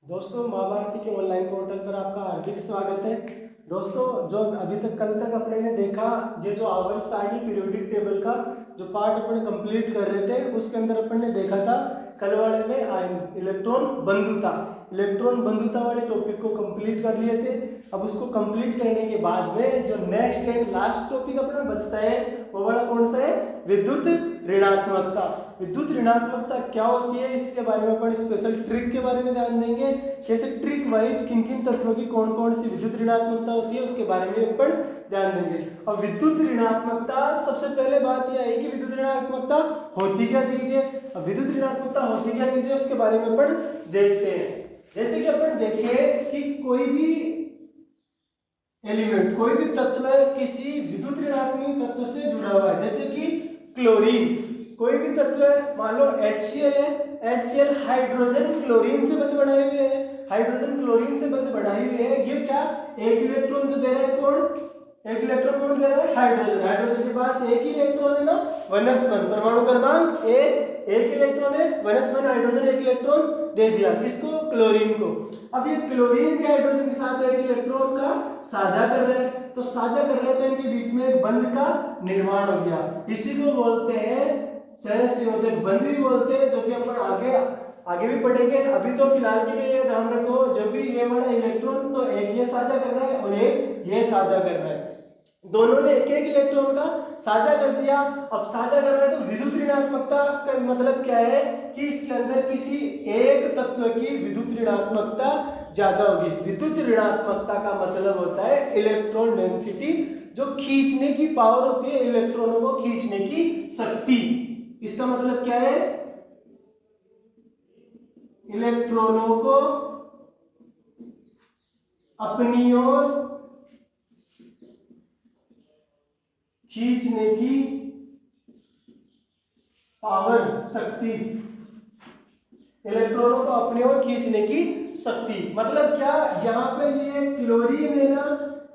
दोस्तों, माँ भारती के ऑनलाइन पोर्टल पर आपका हार्दिक स्वागत है। दोस्तों, जो अभी तक कल तक अपने ने देखा, ये जो आवर्त सारणी पीरियोडिक टेबल का जो पार्ट अपने कंप्लीट कर रहे थे, उसके अंदर अपन ने देखा था कल वाले में आयन इलेक्ट्रॉन बंधुता वाले टॉपिक को कंप्लीट कर लिए थे। अब उसको कंप्लीट करने के बाद में जो नेक्स्ट एंड लास्ट टॉपिक अपना बचता है वो वाला कौन सा है? विद्युत ऋणात्मकता। विद्युत ऋणात्मकता क्या होती है, इसके बारे में अपन स्पेशल ट्रिक के बारे में ध्यान देंगे। कैसे ट्रिक वाइज किन किन तत्वों की कौन कौन सी विद्युत ऋणात्मकता होती है उसके बारे में अपन ध्यान देंगे। और विद्युत ऋणात्मकता, सबसे पहले बात यह है कि विद्युत ऋणात्मकता होती क्या चीज है। अब विद्युत ऋणात्मकता होती क्या चीज है उसके बारे में अपन देखते हैं। जैसे कि अपन देखें कि कोई भी एलिमेंट, कोई भी तत्व किसी विद्युत ऋणात्मक तत्व से जुड़ा हुआ है। जैसे कि क्लोरीन, कोई भी तत्व है, मान लो HCl है, HCl हाइड्रोजन क्लोरीन से बंध बनाए हुए है, हाइड्रोजन क्लोरीन से बंध बनाई हुई है। ये क्या, एक इलेक्ट्रॉन तो दे रहा है कौन? एक इलेक्ट्रॉन कौन दे रहा है? हाइड्रोजन। हाइड्रोजन के पास एक ही इलेक्ट्रॉन है ना, -1, परमाणु क्रमांक एक इलेक्ट्रॉन है, -1 हाइड्रोजन एक इलेक्ट्रॉन दे दिया किसको? क्लोरीन को। अब ये क्लोरीन के हाइड्रोजन के साथ एक इलेक्ट्रॉन का साझा कर रहे हैं, तो साझा कर रहे थे, इनके बीच में एक बंध का निर्माण हो गया। इसी को बोलते हैं सहसंयोजक बंध भी बोलते हैं, जो कि अपन आगे भी पढ़ेंगे। अभी तो फिलहाल के लिए ध्यान रखो, जब भी ये वाला इलेक्ट्रॉन तो एक ये साझा कर रहा है और एक ये साझा कर रहा है, दोनों ने एक एक इलेक्ट्रॉन का साझा कर दिया। अब साझा कर रहा है तो विद्युत ऋणात्मकता का मतलब क्या है कि इसके अंदर किसी एक तत्व की विद्युत ऋणात्मकता ज्यादा होगी। विद्युत ऋणात्मकता का मतलब होता है इलेक्ट्रॉन डेंसिटी, जो खींचने की पावर होती है, इलेक्ट्रॉनों को खींचने की शक्ति। इसका मतलब क्या है? इलेक्ट्रॉनों को अपनी ओर खींचने की पावर, शक्ति, इलेक्ट्रॉनों को अपनी ओर खींचने की शक्ति। मतलब क्या, यहाँ पे ये क्लोरीन है ना,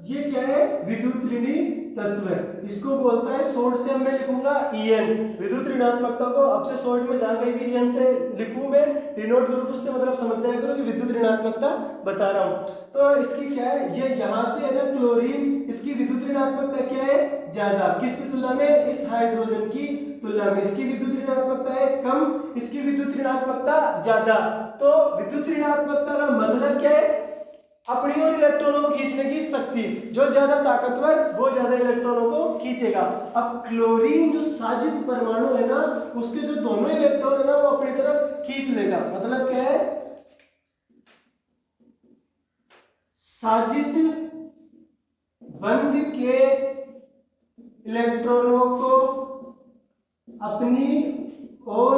ये क्या है? विद्युत ऋणी तत्व है। इसको बोलता है, शॉर्ट से मैं लिखूंगा En। विद्युत ऋणात्मकता को अब से शॉर्ट में जहां कहीं भी En से लिखूं मैं, डिनोट करूं, उससे मतलब समझ जाया करो कि विद्युत ऋणात्मकता बता रहा हूं। तो इसकी क्या है, ये यहां से है ना क्लोरीन, इसकी विद्युत ऋणात्मकता क्या है? ज्यादा। किसकी तुलना में? इस हाइड्रोजन की तुलना में। इसकी विद्युत ऋणात्मकता है कम, इसकी विद्युत ऋणात्मकता ज्यादा। तो विद्युत ऋणात्मकता का मतलब क्या है? अपनी ओर इलेक्ट्रॉनों को खींचने की शक्ति। जो ज्यादा ताकतवर वो ज्यादा इलेक्ट्रॉनों को खींचेगा। अब क्लोरीन जो साजित परमाणु है ना, उसके जो दोनों इलेक्ट्रॉन है ना, वो अपनी तरफ खींच लेगा। मतलब क्या है? साजित बंध के इलेक्ट्रॉनों को अपनी ओर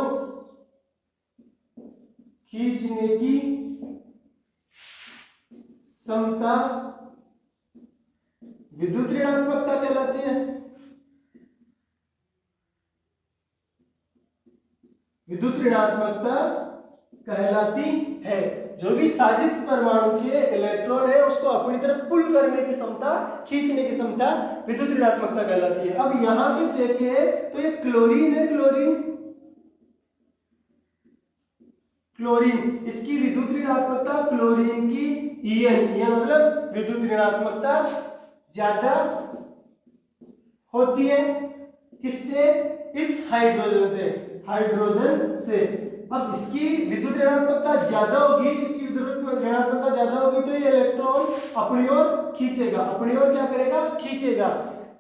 खींचने की क्षमता विद्युत ऋणात्मकता कहलाती है। विद्युत ऋणात्मकता कहलाती है। जो भी साजित परमाणु के इलेक्ट्रॉन है उसको अपनी तरफ पुल करने की क्षमता, खींचने की क्षमता विद्युत ऋणात्मकता कहलाती है। अब यहां पे देखें तो ये क्लोरीन है, क्लोरीन इसकी विद्युत ऋणात्मकता क्लोरीन की En मतलब विद्युत ऋणात्मकता ज्यादा होती है। किससे? इस हाइड्रोजन से। अब इसकी विद्युत ऋणात्मकता ज्यादा होगी, इसकी विद्युत ऋणात्मकता ज्यादा होगी, तो ये इलेक्ट्रॉन अपनी ओर खींचेगा। अपनी ओर क्या करेगा? खींचेगा।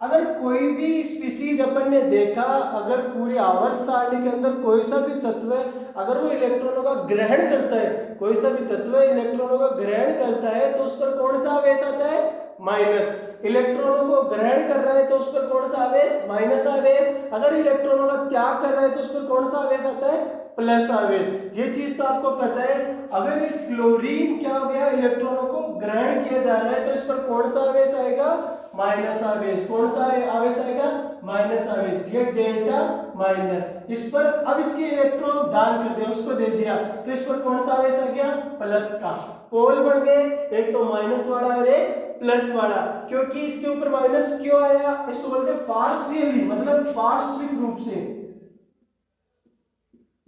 अगर कोई भी स्पीसीज अपन ने देखा, अगर पूरी आवर्त सारणी के अंदर कोई सा भी तत्व है, अगर वो इलेक्ट्रॉनों का ग्रहण करता है, कोई सा भी तत्व इलेक्ट्रॉनों का ग्रहण करता है, तो उस पर कौन सा आवेश आता है? माइनस। इलेक्ट्रॉनों को ग्रहण कर रहा है तो उस पर कौन सा आवेश? माइनस आवेश। अगर इलेक्ट्रॉनों का त्याग कर रहा है तो उस पर कौन सा आवेश आता है? प्लस आवेश। ये चीज तो आपको पता है। अगर ये क्लोरीन क्या हो गया, इलेक्ट्रॉनों को ग्रहण किया जा रहा है तो इस पर कौन सा आवेश आएगा? माइनस आवेश। कौन सा आवेश आएगा? माइनस आवेश। ये डेल्टा माइनस। इस पर अब इसके इलेक्ट्रॉन दान कर दिया, उसको दे दिया, तो इस पर कौन सा आवेश आ गया? प्लस का। पोल बन गए, एक तो माइनस वाला और एक प्लस वाला। क्योंकि इसके ऊपर माइनस क्यों आया? इसको बोलते हैं पार्शियली, मतलब पार्श्विक रूप से,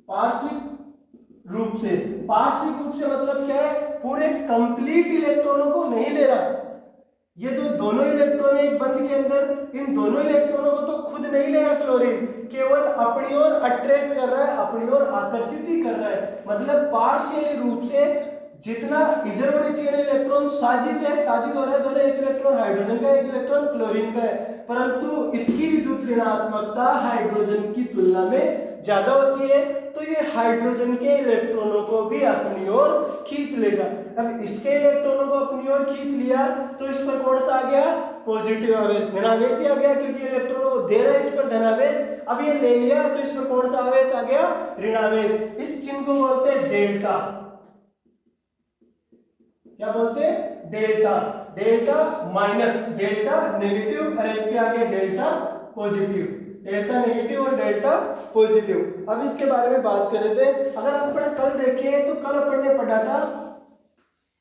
पार्श्विक रूप से। पार्श्विक रूप से मतलब क्या है, पूरे कंप्लीट इलेक्ट्रॉनों को नहीं ले रहा। ये जो दोनों इलेक्ट्रॉन है एक बंद के अंदर, इन दोनों इलेक्ट्रॉनों को तो खुद नहीं ले रहा क्लोरीन, केवल अपनी ओर अट्रैक्ट कर रहा है, अपनी ओर आकर्षित ही कर रहा है। मतलब पार्शियली रूप से जितना इधर होने चाहिए इलेक्ट्रॉन साजित है, साजित हो रहा है, दोनों एक इलेक्ट्रॉन हाइड्रोजन का, एक इलेक्ट्रॉन क्लोरीन का है, परंतु इसकी विद्युत ऋणात्मकता हाइड्रोजन की तुलना में ज्यादा होती है, तो ये हाइड्रोजन के इलेक्ट्रॉनों को भी अपनी ओर खींच लेगा। अब इसके इलेक्ट्रॉनों को अपनी ओर खींच लिया तो इस पर कौन सा आ गया, पॉजिटिव आवेश, धनावेश ही आ गया, क्योंकि इलेक्ट्रॉनों को दे रहा है इस पर धनावेश। अब ये ले लिया तो इस पर कौन सा आवेश आ गया, ऋणावेश। इस चिन्ह को बोलते हैं डेल्टा। क्या बोलते हैं, delta. Delta minus, delta negative और एक पे आ गया डेल्टा पॉजिटिव, डेल्टा नेगेटिव और डेल्टा पॉजिटिव। अब इसके बारे में बात कर रहे थे। अगर अपन कल देखें तो कल अपन ने पढ़ा था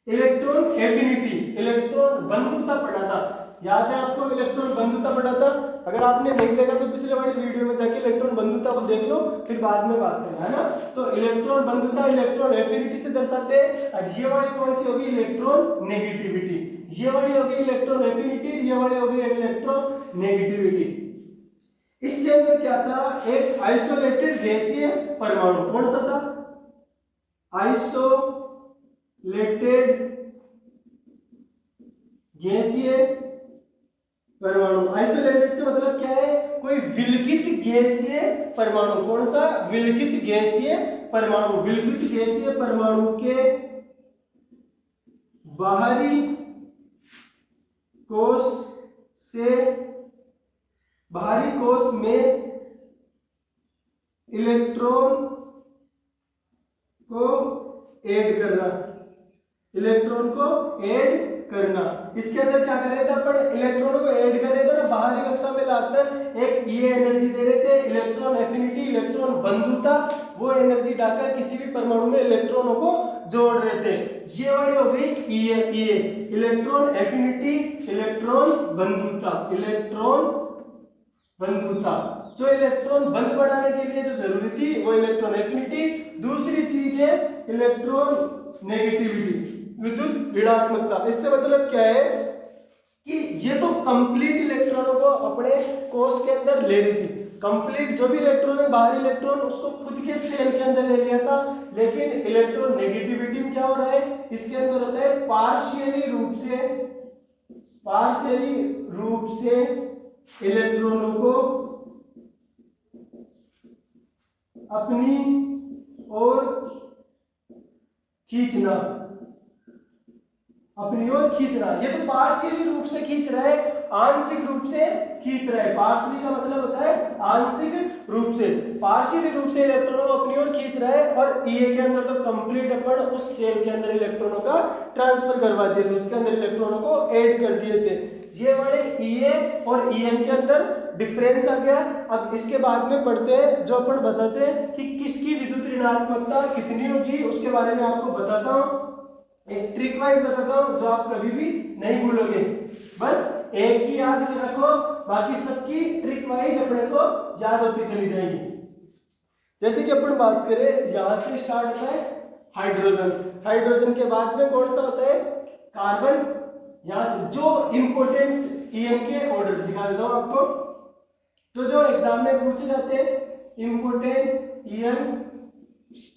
इलेक्ट्रॉन एफिनिटी, इलेक्ट्रॉन बंधुता पढ़ा था। याद है आपको, इलेक्ट्रॉन बंधुता पढ़ा था। अगर आपने नहीं देखा तो पिछले वाली वीडियो में जाके इलेक्ट्रॉन बंधुता को देख लो, फिर बाद में बात करना, है ना। तो इलेक्ट्रॉन बंधुता इलेक्ट्रॉन एफिनिटी से दर्शाते हैं। और ये वाली कौन सी होगी, इलेक्ट्रॉन नेगेटिविटी। ये वाली होगी इलेक्ट्रॉन एफिनिटी, ये वाली होगी इलेक्ट्रॉन नेगेटिविटी। इसके अंदर क्या था, एक आइसोलेटेड गैसीय परमाणु, कौन सा था, आइसोलेटेड गैसीय परमाणु। आइसोलेटेड से मतलब क्या है, कोई विलगित गैसीय परमाणु। कौन सा, विलगित गैसीय परमाणु। विलगित गैसीय परमाणु के बाहरी कोश से, बाहरी कोश में इलेक्ट्रॉन को ऐड करना, इलेक्ट्रॉन को ऐड करना। इसके अंदर क्या कर रहे थे अपन, इलेक्ट्रॉनों को ऐड कर रहे थे ना, बाहरी कक्षा में लाकर एक ये एनर्जी दे रहे थे, इलेक्ट्रॉन एफिनिटी, इलेक्ट्रॉन बंधुता, वो एनर्जी डालकर किसी भी परमाणु में इलेक्ट्रॉनों को जोड़ रहे थे। ये वाली हो गई ये इलेक्ट्रॉन एफिनिटी, इलेक्ट्रॉन बंधुता, इलेक्ट्रॉन बंधुता। जो इलेक्ट्रॉन बंद बनाने के लिए जो जरूरी थी वो इलेक्ट्रॉन एफिनिटी। दूसरी चीज है इलेक्ट्रॉन नेगेटिविटी, विद्युत ऋणात्मकता। इससे मतलब क्या है कि ये तो कंप्लीट इलेक्ट्रॉनों को अपने कोश के अंदर ले रही थी, कंप्लीट जो भी इलेक्ट्रॉन है, बाहरी इलेक्ट्रॉन उसको खुद के सेल के अंदर ले लिया था। लेकिन इलेक्ट्रॉन नेगेटिविटी में क्या हो रहा है, इसके अंदर होता है पार्शियली रूप से इलेक्ट्रॉनों को अपनी ओर खींचना, अपनी ओर खींचना। ये तो पार्शियली रूप से खींच रहा है, आंशिक रूप से खींच रहा है। पार्शियली का मतलब होता है आंशिक रूप से, पार्शियली रूप से इलेक्ट्रॉनों को अपनी ओर खींच रहा है। और ये के अंदर तो कंप्लीट अपन उस सेल के अंदर इलेक्ट्रॉनों का ट्रांसफर करवा दिए थे, उसके अंदर इलेक्ट्रॉनों को ऐड कर दिए थे। ये वाले ईए और ईएम के अंदर डिफरेंस आ गया। अब इसके बाद में पढ़ते हैं, जो अपन बताते हैं कि किसकी विद्युत ऋणात्मकता कितनी होगी, उसके बारे में आपको बताता हूँ। एक ट्रिक वाइज बताता हूँ जो आप कभी भी नहीं भूलोगे। बस एक की याद रखो, बाकी सबकी ट्रिक वाइज अपने को याद होती चली जाएगी। जैसे कि अपन बात करें, यहां से स्टार्ट होता है हाइड्रोजन, हाइड्रोजन के बाद में कौन सा होता है, कार्बन। यहां से जो इंपोर्टेंट ईएम के ऑर्डर दिखा देता हूं आपको, तो जो एग्जाम में पूछे जाते हैं इंपोर्टेंट ईएम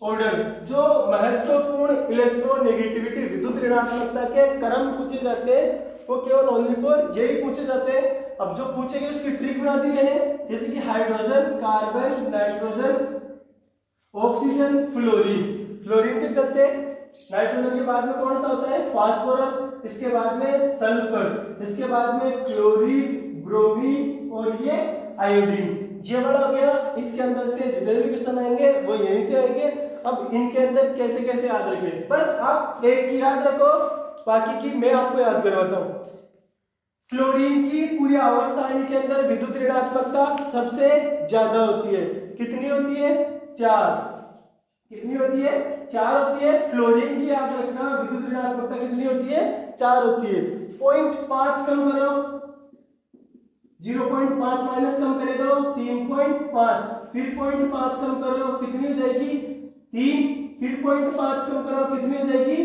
ऑर्डर, जो महत्वपूर्ण इलेक्ट्रोनेगेटिविटी विद्युत ऋणात्मकता के क्रम पूछे जाते हैं, वो केवल ओनली फॉर यही पूछे जाते हैं। अब जो पूछेंगे उसकी ट्रिक बना दी मैंने, जैसे कि hydrogen, carbon, nitrogen, oxygen, fluorine. Fluorine के चलते नाइट्रोजन के बाद में कौन सा होता है, फास्फोरस, इसके बाद में सल्फर, इसके बाद में क्लोरीन, ब्रोमीन और ये आयोडीन। ये वाला हो गया। इसके अंदर से जितने भी क्वेश्चन आएंगे वो यहीं से आएंगे। अब इनके अंदर कैसे कैसे याद रखें, बस आप एक की याद रखो, बाकी की मैं आपको याद करवाता हूँ। फ्लोरीन की पूरी आवर्त सारणी के अंदर विद्युत ऋणात्मकता सबसे ज्यादा होती है। कितनी होती है, 4। कितनी होती है, 4 होती है। फ्लोरीन की याद रखना, विद्युत ऋणात्मकता कितनी होती है, 4 होती है। 0.5 कम करो, 0.5 माइनस कम करे तो 3.5, फिर 0.5 कम करो, कितनी हो जाएगी, 3, फिर 0.5 कम करो, कितनी हो जाएगी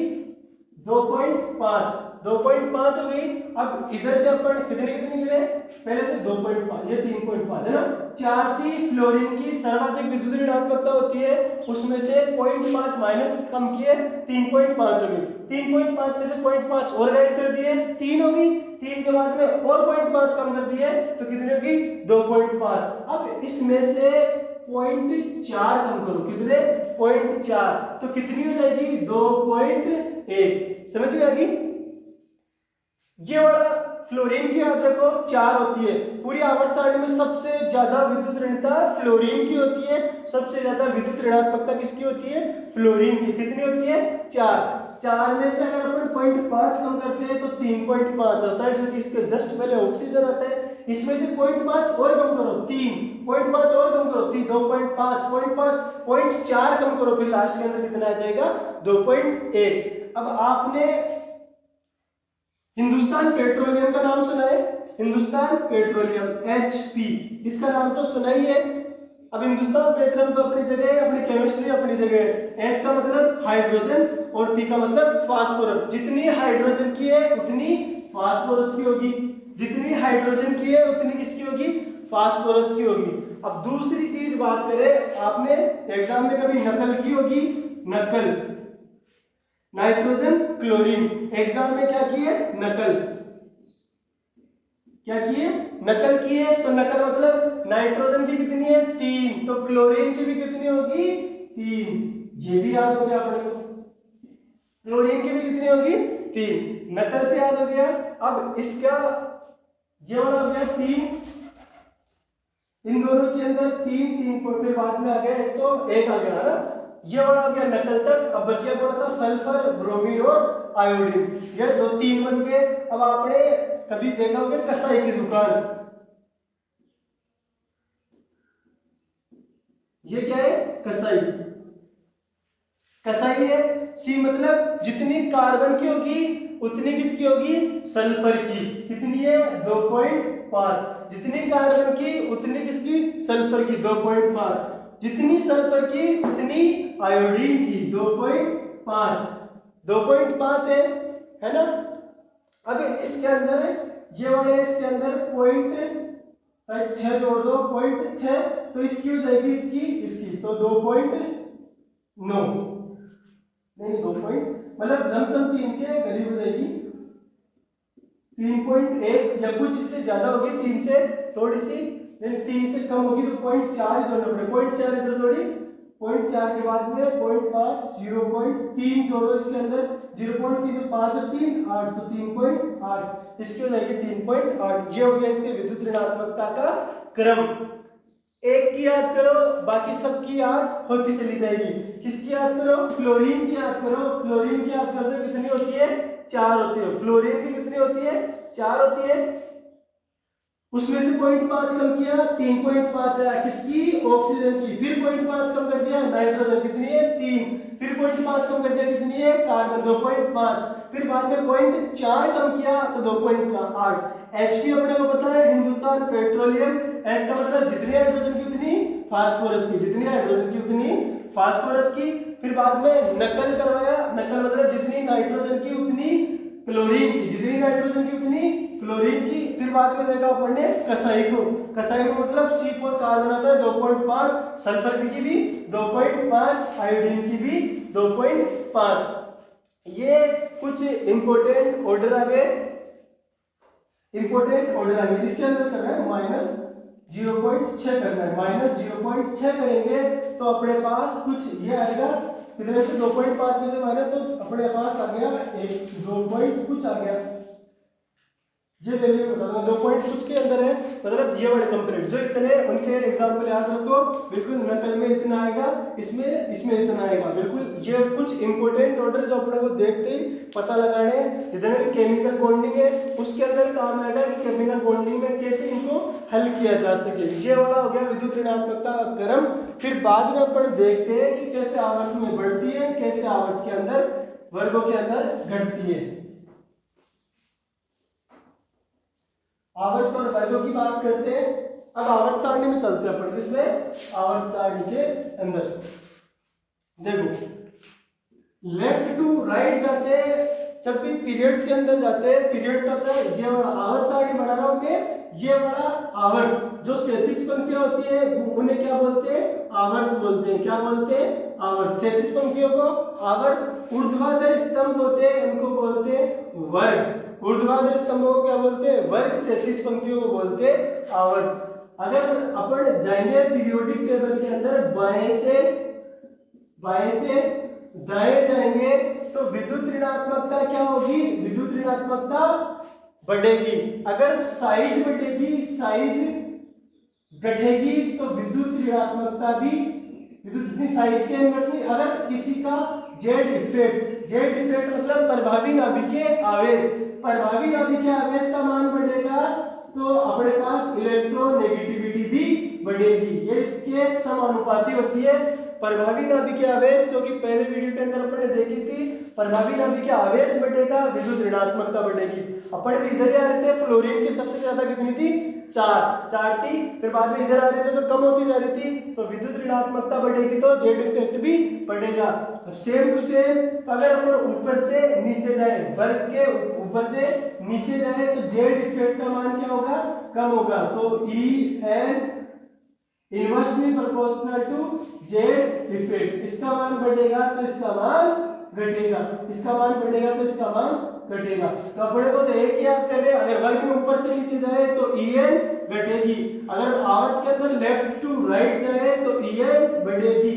2.5, 2.5 हो गई। अब इधर से अपन कितने कितने गिरे, पहले तो 2.5, ये 3.5 है ना। 4 की फ्लोरीन की सर्वाधिक विद्युत ऋणात्मकता होती है, उसमें से 0.5 माइनस कम किए 3.5 हो गई। 3.5 में से 0.5 और गायब कर दिए, 3 होगी। 3 के बाद में और 0.5 कम कर दिए तो कितनी होगी 2.5। अब इसमें से 0.4 कम करो, कितने 0.4, तो कितनी हो जाएगी 2.1। समझ में आ गई। ये वाला फ्लोरीन की याद रखो 4 होती है। पूरी आवर्त सारणी में सबसे ज्यादा विद्युत ऋणता फ्लोरीन की होती है, सबसे ज्यादा विद्युत ऋणात्मकता किसकी होती है, फ्लोरीन की। कितनी होती है 4। 4 में से अगर अपन 0.5 कम करते हैं तो 3.5 आता है, जो कि इसके जस्ट पहले ऑक्सीजन आता है। इसमें से 0.5 और कम करो 3.5 और कम करो 2.5, 0.4 कम करो, फिर लास्ट के अंदर कितना आ जाएगा 2.1। अब आपने हिंदुस्तान पेट्रोलियम का नाम सुना है, हिंदुस्तान पेट्रोलियम एचपी, इसका नाम तो सुना ही है। अब हिंदुस्तान पेट्रोलियम तो अपनी जगह है, अपनी केमिस्ट्री अपनी जगह है। एच का मतलब हाइड्रोजन और पी का मतलब फास्फोरस। जितनी हाइड्रोजन की है उतनी फास्फोरस की होगी, जितनी हाइड्रोजन की है उतनी किसकी होगी, फास्फोरस की होगी। अब दूसरी चीज बात करें, आपने एग्जाम में कभी नकल की होगी, नकल, नाइट्रोजन क्लोरीन, एग्जाम में क्या की है नकल, क्या की है नकल की है। तो नकल मतलब नाइट्रोजन की कितनी है 3, तो क्लोरीन की भी कितनी होगी 3। ये भी याद हो गया अपने को, क्लोरीन की भी कितनी होगी 3, नकल से याद हो गया। अब इसका ये वाला हो गया 3, इन दोनों के अंदर 3 3 को फिर बाद में आ गया एक, तो एक आ गया है ना, ये वाला हो गया नकल तक। अब बच गया थोड़ा सा सल्फर, ब्रोमीन और आयोडीन, ये 2 3 बच गए। अब आपने कभी देखा होगा कसाई की दुकान, ये क्या है कसाई, कसाई है। सी मतलब जितनी कार्बन की होगी उतनी किसकी होगी सल्फर की, कितनी है 2.5, जितनी कार्बन की उतनी किसकी सल्फर की 2.5, जितनी सल्फर की उतनी आयोडीन की 2.5, 2.5 है ना। अब इसके अंदर ये वाले, इसके अंदर 0.6 जोड़ दो, 0.6, तो इसकी हो जाएगी इसकी तो 2.9, नहीं 2 मतलब लमसम 3 के करीब हो जाएगी, 3.1 या कुछ इससे ज्यादा होगी, 3 से थोड़ी सी, यानी 3 से कम होगी तो 0.4 जोड़ना पड़ेगा, 0.4 इधर जोड़ी, 0.4 के बाद में 0.5, 0.3 जोड़ो इसके अंदर, 0.3 तो 5 और 3 8, तो 3.8, इसकी हो जाएगी 3.8। ये हो गया इसके विद्युत ऋणात्मकता का क्रम। एक की याद करो, बाकी सबकी याद होती चली जाएगी। किसकी याद करो, फ्लोरीन की याद करो, फ्लोरीन की याद करते कितनी होती है 4 होती है, फ्लोरीन की कितनी होती है 4 होती है। उसमें से 0.5 कम किया 3.5 आया किसकी ऑक्सीजन की, फिर 0.5 कम कर दिया नाइट्रोजन, कितनी है 3, फिर 0.5 कम कर दिया कितनी है कार्बन 2.5, फिर बाद में 0.4 कम किया तो 2.8। एचपी अपने को पता है हिंदुस्तान पेट्रोलियम, एच का मतलब जितनी हाइड्रोजन की उतनी फास्फोरस की, जितनी हाइड्रोजन की उतनी फास्फोरस की। फिर बाद में नकल करवाया, नकल मतलब जितनी नाइट्रोजन की उतनी क्लोरीन की, जितनी नाइट्रोजन की उतनी क्लोरीन की। फिर बाद में देखा अपन ने कसाई को, कसाई को मतलब C4 कार्बन आता है 2.5, सल्फर की भी 2.5, आयोडीन की भी 2.5। ये कुछ इंपॉर्टेंट ऑर्डर आ गए, इंपॉर्टेंट ऑर्डर आ गए। इसके अंदर करना है -0.6 करना है, -0.6 करेंगे तो अपने पास कुछ ये आएगा, कितने से 2.5 में से माइनस, तो अपने पास आ गया 1 2 कुछ आ गया, ये वैल्यू बता दूंगा 2 कुछ के अंदर है, मतलब ये वाले कंपोनेंट जो इतने उनके एग्जांपल याद रखो, बिल्कुल नकल में इतना आएगा, इसमें इतना आएगा, बिल्कुल ये कुछ इंपॉर्टेंट ऑर्डर जो अपने को देखते ही पता लगाने, जितने भी केमिकल बॉन्डिंग है उसके अंदर काम आएगा कि केमिकल बॉन्डिंग में कैसे इनको हल किया जा सके। ये वाला हो गया विद्युत ऋणात्मकता का क्रम। फिर बाद में अपन देखते हैं कि कैसे आवर्त में बढ़ती है, कैसे आवर्त के अंदर वर्गों के अंदर घटती है। आवर्त और वर्गों की बात करते हैं। अब आवर्त सारणी में चलते हैं अपन, किसमें आवर्त सारणी के अंदर। देखो लेफ्ट टू राइट जाते हैं, जब भी पीरियड्स के अंदर जाते हैं, पीरियड्स आता है ये वाला आवर्त आगे बढ़ा रहा होंगे, ये वाला आवर्त जो क्षैतिज पंक्तियां होती है उन्हें क्या बोलते हैं, आवर्त बोलते हैं। क्या बोलते हैं, आवर्त। क्षैतिज पंक्तियों को आवर्त। ऊर्ध्वाधर स्तंभ होते हैं उनको बोलते हैं वर्ग। ऊर्ध्वाधर स्तंभों को क्या बोलते हैं, वर्ग। क्षैतिज पंक्तियों को बोलते हैं आवर्त। अगर अपन जाएंगे पीरियोडिक टेबल के अंदर बाएं से दाएं जाएंगे तो विद्युत ऋणात्मकता क्या होगी, विद्युत ऋणात्मकता बढ़ेगी। अगर साइज बढ़ेगी, साइज घटेगी तो विद्युत ऋणात्मकता भी, विद्युत इतनी साइज के अंदर नहीं। अगर किसी का जेड इफेक्ट मतलब प्रभावी नाभिकीय आवेश, प्रभावी नाभिकीय आवेश का मान बढ़ेगा तो अपने पास इलेक्ट्रोनेगेटिविटी भी बढ़ेगी। ये इसके समानुपाती होती है। प्रभावी नाभिकीय आवेश जो कि पहले वीडियो के अंदर अपन ने देखी थी, प्रभावी नाभिकीय आवेश बढ़ेगा, विद्युत ऋणात्मकता बढ़ेगी। अपन भी इधर ही आ रहे थे, फ्लोरीन की सबसे ज्यादा कितनी थी, 4 थी, फिर बाद में इधर आ रहे थे तो कम होती जा रही थी, तो विद्युत ऋणात्मकता बढ़ेगी तो जेड इफेक्ट भी बढ़ेगा। अब सेम टू सेम अगर अपन ऊपर से नीचे जाए, वर्ग के ऊपर से नीचे जाए तो जेड इफेक्ट का मान क्या होगा, कम होगा। तो E N inversely proportional to Z effect, इसका मान बढ़ेगा तो इसका मान घटेगा, इसका मान बढ़ेगा तो इसका मान घटेगा। तो अपने को तो एक ही याद कर रहे हैं, अगर वर्ग में ऊपर से नीचे जाए तो En घटेगी, अगर आवर्त के अंदर लेफ्ट टू राइट जाए तो En बढ़ेगी।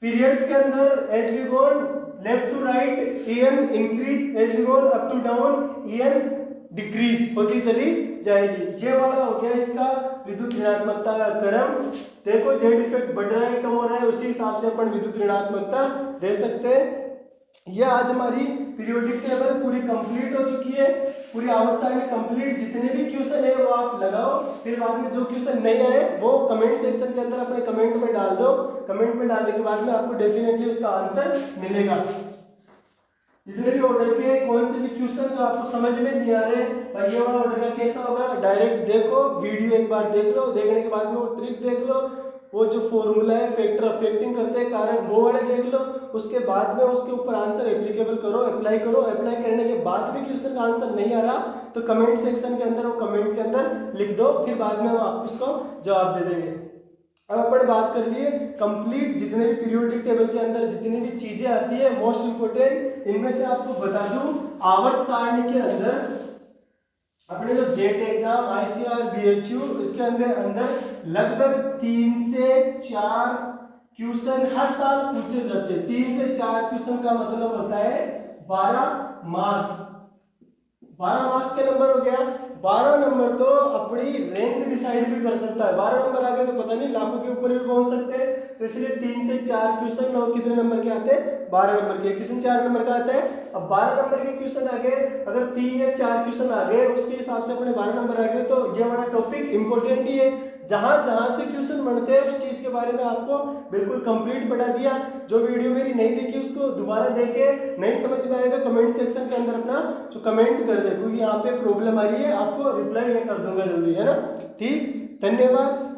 पीरियड्स के अंदर as we go left to right En increase, as we go up to down En decrease होती चली जाएगी। ये वाला हो गया इसका विद्युत ऋणात्मकता का क्रम। देखो जेड इफेक्ट बढ़ रहा है कम हो रहा है, उसी हिसाब से अपन विद्युत ऋणात्मकता दे सकते हैं। यह आज हमारी पीरियोडिक टेबल पूरी कंप्लीट हो चुकी है, पूरी अवस्था में कंप्लीट। जितने भी क्वेश्चन है वो आप लगाओ, फिर बाद में जो क्वेश्चन नहीं आए वो कमेंट सेक्शन के अंदर अपने कमेंट में डाल दो। कमेंट में डालने के बाद में आपको डेफिनेटली उसका आंसर मिलेगा। जितने भी ऑर्डर के कौन से भी क्वेश्चन जो आपको समझ में नहीं आ रहे, भाई ये वाला ऑर्डर का कैसा होगा, डायरेक्ट देखो वीडियो एक बार देख लो, देखने के बाद में वो ट्रिक देख लो, वो जो फॉर्मूला है फैक्टर अफेक्टिंग करते हैं कारण वो वाले देख लो, उसके बाद में उसके ऊपर आंसर एप्लीकेबल करो, अप्लाई करो। अप्लाई करने के बाद भी क्वेश्चन का आंसर नहीं आ रहा तो कमेंट सेक्शन के अंदर, वो कमेंट के अंदर लिख दो, फिर बाद में हम आपको उसको जवाब दे देंगे। अब अपन बात कर लिए कंप्लीट जितने भी पीरियोडिक टेबल के अंदर जितनी भी चीजें आती है, मोस्ट इंपोर्टेंट इनमें से आपको बता दूं, आवर्त सारणी के अंदर अपने जो जेट एग्जाम, आईसीआर, बीएचयू, इसके अंदर लगभग 3 से 4 क्वेश्चन हर साल पूछे जाते हैं। 3 से 4 क्वेश्चन का मतलब होता है 12 मार्क्स। 12 मार्क्स के नंबर हो गया। 12 नंबर तो अपनी रैंक डिसाइड भी कर सकता है। 12 नंबर आ गए तो पता नहीं लाखों के ऊपर भी पहुंच सकते हैं। तो इसलिए 3 से 4 क्वेश्चन और कितने नंबर के आते हैं, 12 नंबर के। क्वेश्चन 4 नंबर का आता है। अब 12 नंबर के क्वेश्चन आ गए, अगर 3 या 4 क्वेश्चन आ गए उसके हिसाब से अपने 12 नंबर आ गए, तो ये वाला टॉपिक इंपॉर्टेंट ही है। जहां से क्वेश्चन बनते हैं उस चीज के बारे में आपको बिल्कुल कंप्लीट बता दिया। जो वीडियो मेरी नहीं देखी उसको दोबारा देखे, नहीं समझ में आए तो कमेंट सेक्शन के अंदर अपना जो कमेंट कर दे, क्योंकि यहाँ पे प्रॉब्लम आ रही है, आपको रिप्लाई मैं कर दूंगा जल्दी, है ना। ठीक, धन्यवाद।